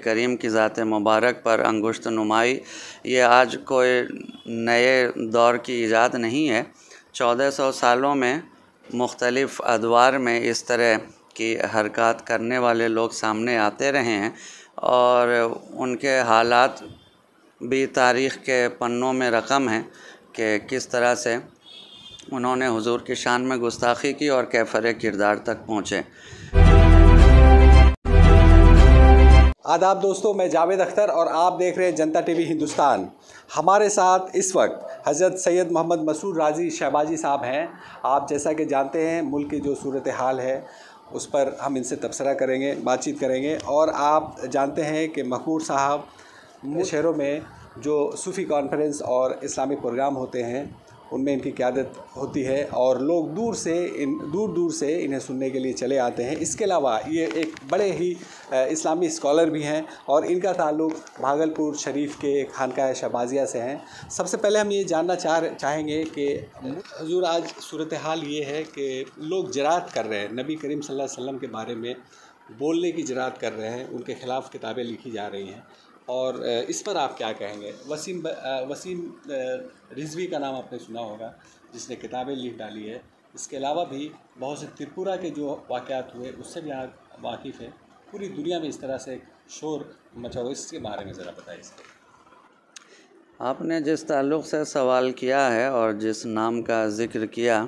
करीम की ज़ात मुबारक पर अंगुश्त नुमाई ये आज कोई नए दौर की ईजाद नहीं है। 1400 सालों में मुख्तलिफ़ अदवार में इस तरह की हरकत करने वाले लोग सामने आते रहे हैं और उनके हालात भी तारीख़ के पन्नों में रकम हैं कि किस तरह से उन्होंने हुजूर की शान में गुस्ताखी की और कैफर किरदार तक पहुँचे। आदाब दोस्तों, मैं जावेद अख्तर और आप देख रहे हैं जनता टीवी हिंदुस्तान। हमारे साथ इस वक्त हज़रत सैयद मोहम्मद मसूद राज़ी शहबाजी साहब हैं। आप जैसा कि जानते हैं मुल्क की जो सूरत हाल है उस पर हम इनसे तबसरा करेंगे, बातचीत करेंगे। और आप जानते हैं कि मखमूर साहब शहरों में जो सूफ़ी कॉन्फ्रेंस और इस्लामी प्रोग्राम होते हैं उनमें इनकी क़यादत होती है और लोग दूर दूर से इन्हें सुनने के लिए चले आते हैं। इसके अलावा ये एक बड़े ही इस्लामी स्कॉलर भी हैं और इनका ताल्लुक़ भागलपुर शरीफ के खानकाह शहबाजिया से हैं। सबसे पहले हम ये जानना चाहेंगे कि हुजूर आज सूरत हाल ये है कि लोग जरात कर रहे हैं, नबी करीम सल्लल्लाहु अलैहि वसल्लम के बारे में बोलने की जरात कर रहे हैं, उनके ख़िलाफ़ किताबें लिखी जा रही हैं और इस पर आप क्या कहेंगे? वसीम रिजवी का नाम आपने सुना होगा जिसने किताबें लिख डाली है। इसके अलावा भी बहुत से त्रिपुरा के जो वाक़यात हुए उससे भी आप वाकिफ़ है। पूरी दुनिया में इस तरह से शोर मचा हुआ, इसके बारे में ज़रा बताइए। आपने जिस ताल्लुक़ से सवाल किया है और जिस नाम का ज़िक्र किया,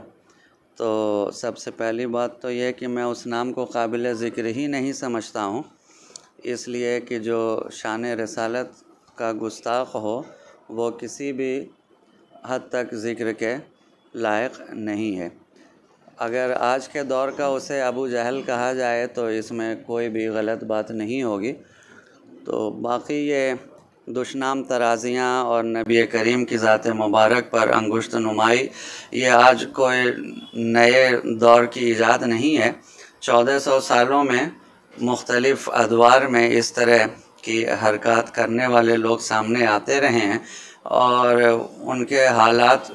तो सबसे पहली बात तो यह कि मैं उस नाम को काबिल ज़िक्र ही नहीं समझता हूँ, इसलिए कि जो शान रसालत का गुस्ताख हो वो किसी भी हद तक ज़िक्र के लायक नहीं है। अगर आज के दौर का उसे अबू जहल कहा जाए तो इसमें कोई भी गलत बात नहीं होगी। तो बाकी ये दुश्नाम तराज़ियाँ और नबी करीम की ज़ात मुबारक पर अंगुश्त नुमाई ये आज कोई नए दौर की ईजाद नहीं है। 1400 सालों में मुख्तलिफ़ अदवार में इस तरह की हरकत करने वाले लोग सामने आते रहे हैं और उनके हालात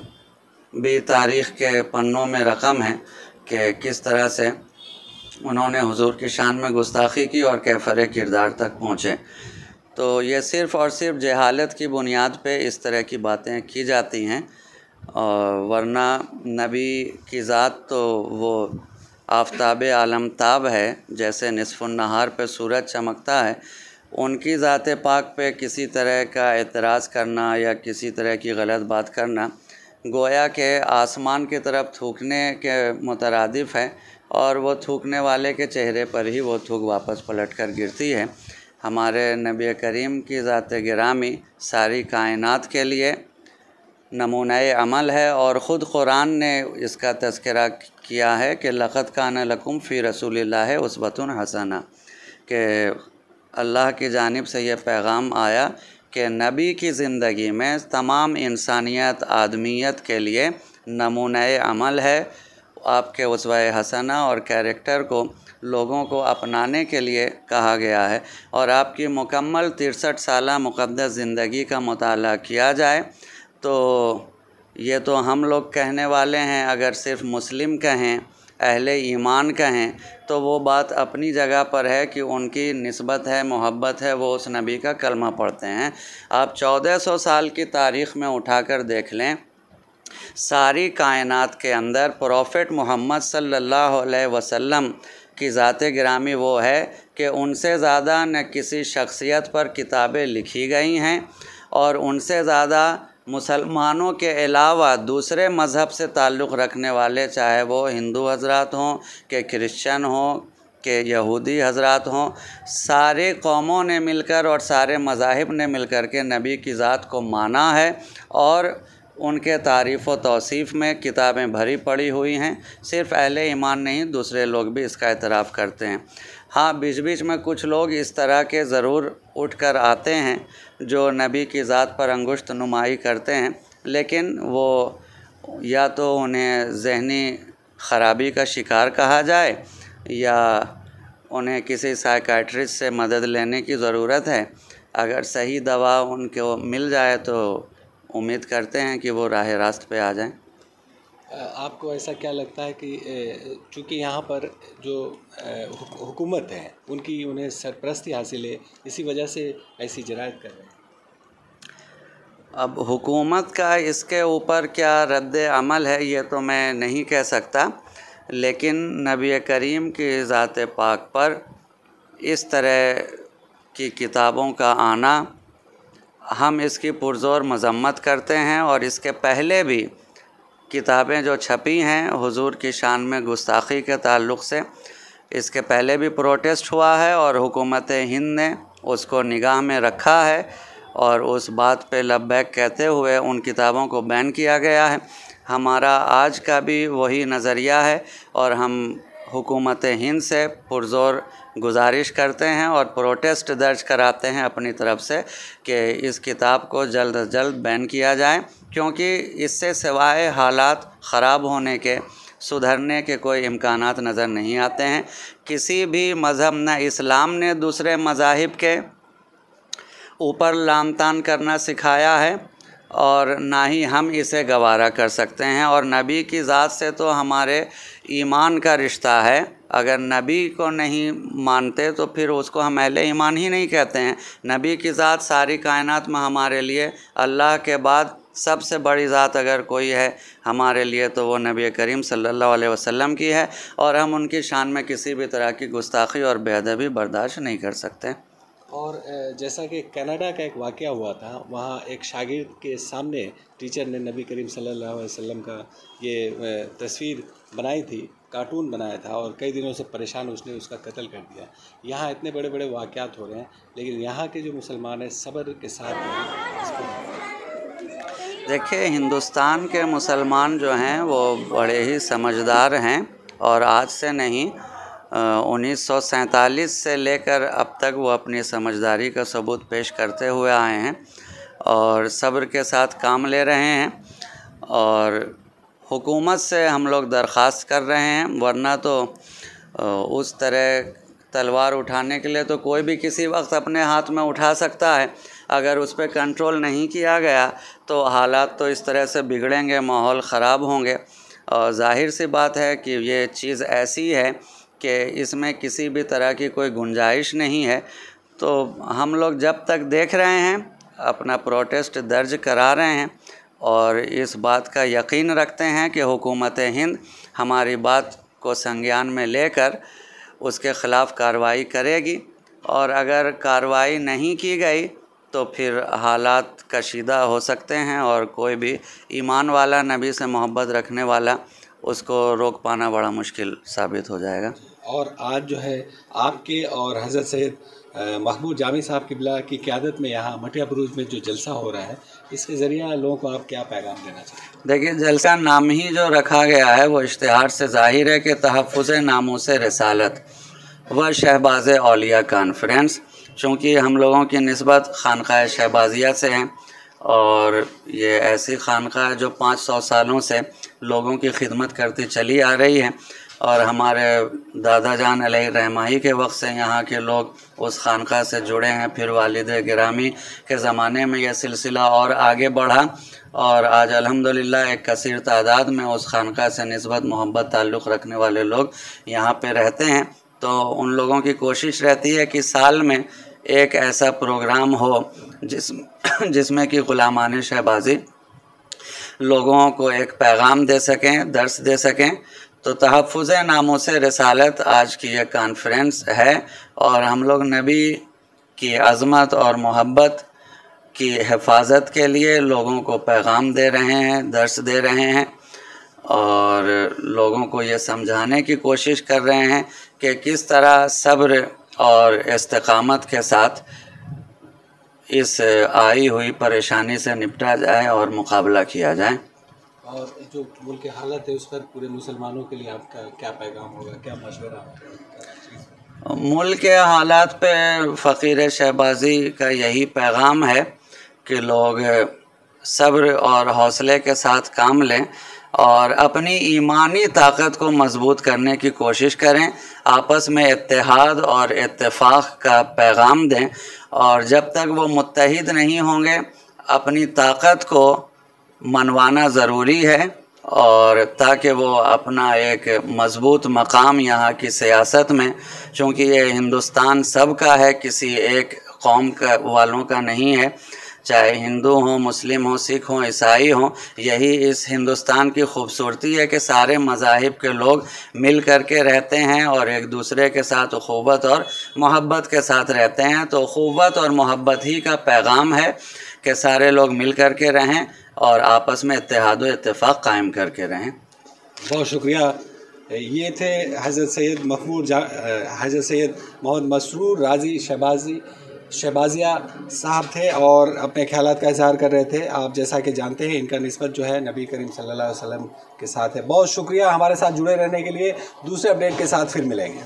भी तारीख़ के पन्नों में रकम हैं कि किस तरह से उन्होंने हुजूर की शान में गुस्ताखी की और कैफर किरदार तक पहुँचे। तो ये सिर्फ़ और सिर्फ जहालत की बुनियाद पे इस तरह की बातें की जाती हैं, और वरना नबी की ज़ात तो वो आफ़ताब आलमताब है, जैसे निसफ़ुन नहार पे सूरज चमकता है। उनकी ज़ात पाक पे किसी तरह का एतराज़ करना या किसी तरह की गलत बात करना गोया के आसमान की तरफ थूकने के मुतरादिफ़ है और वो थूकने वाले के चेहरे पर ही वो थूक वापस पलट कर गिरती है। हमारे नबी करीम की ज़ात गिरामी सारी कायनात के लिए नमूनाए अमल है और ख़ुद कुरान ने इसका तज़किरा किया है कि लक़द कान लकुम फ़ी रसूलिल्लाहि उस्वतुन हसना, कि अल्लाह की जानिब से ये पैगाम आया कि नबी की ज़िंदगी में तमाम इंसानियत आदमियत के लिए नमूनाए अमल है। आपके उस्वा-ए हसना और कैरेक्टर को लोगों को अपनाने के लिए कहा गया है। और आपकी मुकम्मल 63 साला मुक़द्दस ज़िंदगी का मुताला किया जाए तो ये तो हम लोग कहने वाले हैं, अगर सिर्फ़ मुस्लिम कहें, अहले ईमान कहें तो वो बात अपनी जगह पर है कि उनकी निस्बत है, मोहब्बत है, वो उस नबी का कलमा पढ़ते हैं। आप 1400 साल की तारीख़ में उठाकर देख लें, सारी कायनात के अंदर प्रॉफिट मोहम्मद सल्लल्लाहु अलैहि वसल्लम की ज़ात गिरामी वो है कि उनसे ज़्यादा न किसी शख्सियत पर किताबें लिखी गई हैं और उनसे ज़्यादा मुसलमानों के अलावा दूसरे मज़हब से ताल्लुक़ रखने वाले, चाहे वो हिंदू हज़रात हों कि क्रिश्चन हों कि यहूदी हज़रात हों, सारे कौमों ने मिलकर और सारे मज़ाहिब ने मिलकर के नबी की ज़ात को माना है और उनके तारीफ़ व तौसीफ़ में किताबें भरी पड़ी हुई हैं। सिर्फ़ अहले ईमान नहीं, दूसरे लोग भी इसका एतराफ़ करते हैं। हाँ, बीच बीच में कुछ लोग इस तरह के ज़रूर उठ कर आते हैं जो नबी की ज़ात पर अंगुश्त नुमाई करते हैं, लेकिन वो या तो उन्हें ज़हनी ख़राबी का शिकार कहा जाए या उन्हें किसी साइकाट्रिस्ट से मदद लेने की ज़रूरत है। अगर सही दवा उनको मिल जाए तो उम्मीद करते हैं कि वो राह रास्त पे आ जाएं। आपको ऐसा क्या लगता है कि चूँकि यहाँ पर जो हुकूमत है उनकी उन्हें सरपरस्ती हासिल है, इसी वजह से ऐसी जरायत कर रहे हैं? अब हुकूमत का इसके ऊपर क्या रद्द अमल है ये तो मैं नहीं कह सकता, लेकिन नबी करीम की ज़ात पाक पर इस तरह की किताबों का आना, हम इसकी पुरज़ोर मज़म्मत करते हैं। और इसके पहले भी किताबें जो छपी हैं हुजूर की शान में गुस्ताखी के ताल्लुक़ से, इसके पहले भी प्रोटेस्ट हुआ है और हुकूमत हिंद ने उसको निगाह में रखा है और उस बात पे लब्बैक कहते हुए उन किताबों को बैन किया गया है। हमारा आज का भी वही नज़रिया है और हम हुकूमत हिंद से पुरज़ोर गुजारिश करते हैं और प्रोटेस्ट दर्ज कराते हैं अपनी तरफ से कि इस किताब को जल्द अज जल्द बैन किया जाए, क्योंकि इससे सिवाय हालात ख़राब होने के, सुधरने के कोई इम्कानात नज़र नहीं आते हैं। किसी भी मज़हब, न इस्लाम ने दूसरे मज़ाहिब के ऊपर लानतान करना सिखाया है और ना ही हम इसे गवारा कर सकते हैं। और नबी की ज़ात से तो हमारे ईमान का रिश्ता है, अगर नबी को नहीं मानते तो फिर उसको हम अहले ईमान ही नहीं कहते हैं। नबी की ज़ात सारी कायनात में हमारे लिए अल्लाह के बाद सबसे बड़ी ज़ात अगर कोई है हमारे लिए तो वो नबी करीम सल्लल्लाहु अलैहि वसल्लम की है, और हम उनकी शान में किसी भी तरह की गुस्ताखी और बेअदबी बर्दाश्त नहीं कर सकते। और जैसा कि कनाडा का एक वाक़या हुआ था, वहाँ एक शागिर्द के सामने टीचर ने नबी करीम सल्लल्लाहु अलैहि वसल्लम का ये तस्वीर बनाई थी, कार्टून बनाया था, और कई दिनों से परेशान उसने उसका कत्ल कर दिया। यहाँ इतने बड़े बड़े वाक़यात हो रहे हैं, लेकिन यहाँ के जो मुसलमान हैं सब्र के साथ हैं। देखिए, हिंदुस्तान के मुसलमान जो हैं वो बड़े ही समझदार हैं और आज से नहीं 1947 से लेकर अब तक वो अपनी समझदारी का सबूत पेश करते हुए आए हैं और सब्र के साथ काम ले रहे हैं। और हुकूमत से हम लोग दरख्वास्त कर रहे हैं, वरना तो उस तरह तलवार उठाने के लिए तो कोई भी किसी वक्त अपने हाथ में उठा सकता है। अगर उस पर कंट्रोल नहीं किया गया तो हालात तो इस तरह से बिगड़ेंगे, माहौल ख़राब होंगे। और ज़ाहिर सी बात है कि ये चीज़ ऐसी है कि इसमें किसी भी तरह की कोई गुंजाइश नहीं है। तो हम लोग जब तक देख रहे हैं अपना प्रोटेस्ट दर्ज करा रहे हैं और इस बात का यकीन रखते हैं कि हुकूमत हिंद हमारी बात को संज्ञान में लेकर उसके ख़िलाफ़ कार्रवाई करेगी, और अगर कार्रवाई नहीं की गई तो फिर हालात कशीदा हो सकते हैं और कोई भी ईमान वाला, नबी से मोहब्बत रखने वाला, उसको रोक पाना बड़ा मुश्किल साबित हो जाएगा। और आज जो है आपके और हज़रत सैयद महबूब जामी साहब क़िबला की क़यादत में यहाँ मटिया बुरुज में जो जलसा हो रहा है, इसके ज़रिए लोगों को आप क्या पैगाम देना चाहते हैं? देखिए, जलसा नाम ही जो रखा गया है वो इश्तिहार से ज़ाहिर है कि तहफ़्फ़ुज़ नामूस रिसालत व शहबाज़ औलिया कॉन्फ्रेंस, चूँकि हम लोगों की निस्बत खानक़ाह शहबाजिया से हैं और ये ऐसी खानक़ाह है जो 500 सालों से लोगों की खिदमत करती चली आ रही है, और हमारे दादा जान अलैहि रहमाही के वक्त से यहाँ के लोग उस खानक़ाह से जुड़े हैं। फिर वालिद गिरामी के ज़माने में यह सिलसिला और आगे बढ़ा और आज अल्हम्दुलिल्लाह एक कसीर तादाद में उस खानक़ाह से निस्बत मोहब्बत ताल्लुक़ रखने वाले लोग यहाँ पे रहते हैं। तो उन लोगों की कोशिश रहती है कि साल में एक ऐसा प्रोग्राम हो जिसमें कि ग़ुलामान शहबाजी लोगों को एक पैगाम दे सकें, दर्स दे सकें। तो तहफ़्फ़ुज़ नामूस रिसालत आज की ये कॉन्फ्रेंस है और हम लोग नबी की अज़मत और मोहब्बत की हिफाजत के लिए लोगों को पैगाम दे रहे हैं, दर्स दे रहे हैं और लोगों को ये समझाने की कोशिश कर रहे हैं कि किस तरह सब्र और इस्तिक़ामत के साथ इस आई हुई परेशानी से निपटा जाए और मुकाबला किया जाए। और जो मुल्क की हालत है उस पर पूरे मुसलमानों के लिए आपका क्या पैगाम होगा, क्या मशवरा होगा? मुल्क के हालात पे फ़कीर शहबाजी का यही पैगाम है कि लोग सब्र और हौसले के साथ काम लें और अपनी ईमानी ताकत को मज़बूत करने की कोशिश करें, आपस में इत्तेहाद और इत्तेफाक का पैगाम दें। और जब तक वो मुत्तहिद नहीं होंगे अपनी ताकत को मनवाना ज़रूरी है और ताकि वो अपना एक मज़बूत मकाम यहाँ की सियासत में, चूँकि ये हिंदुस्तान सबका है, किसी एक कौम का वालों का नहीं है, चाहे हिंदू हों, मुस्लिम हों, सिख हों, ईसाई हों, यही इस हिंदुस्तान की खूबसूरती है कि सारे मज़ाहिब के लोग मिल कर के रहते हैं और एक दूसरे के साथ अख़ुवत और मोहब्बत के साथ रहते हैं। तो अख़ुवत और मोहब्बत ही का पैगाम है कि सारे लोग मिल कर के रहें और आपस में इत्तेहाद व इत्तेफाक कायम करके रहें। बहुत शुक्रिया। ये थे हज़रत सैयद मोहम्मद मसरूर राजी शहबाजिया साहब थे और अपने ख्यालात का इजहार कर रहे थे। आप जैसा कि जानते हैं इनका निस्बत जो है नबी करीम सल्लल्लाहु अलैहि वसल्लम के साथ है। बहुत शुक्रिया हमारे साथ जुड़े रहने के लिए। दूसरे अपडेट के साथ फिर मिलेंगे।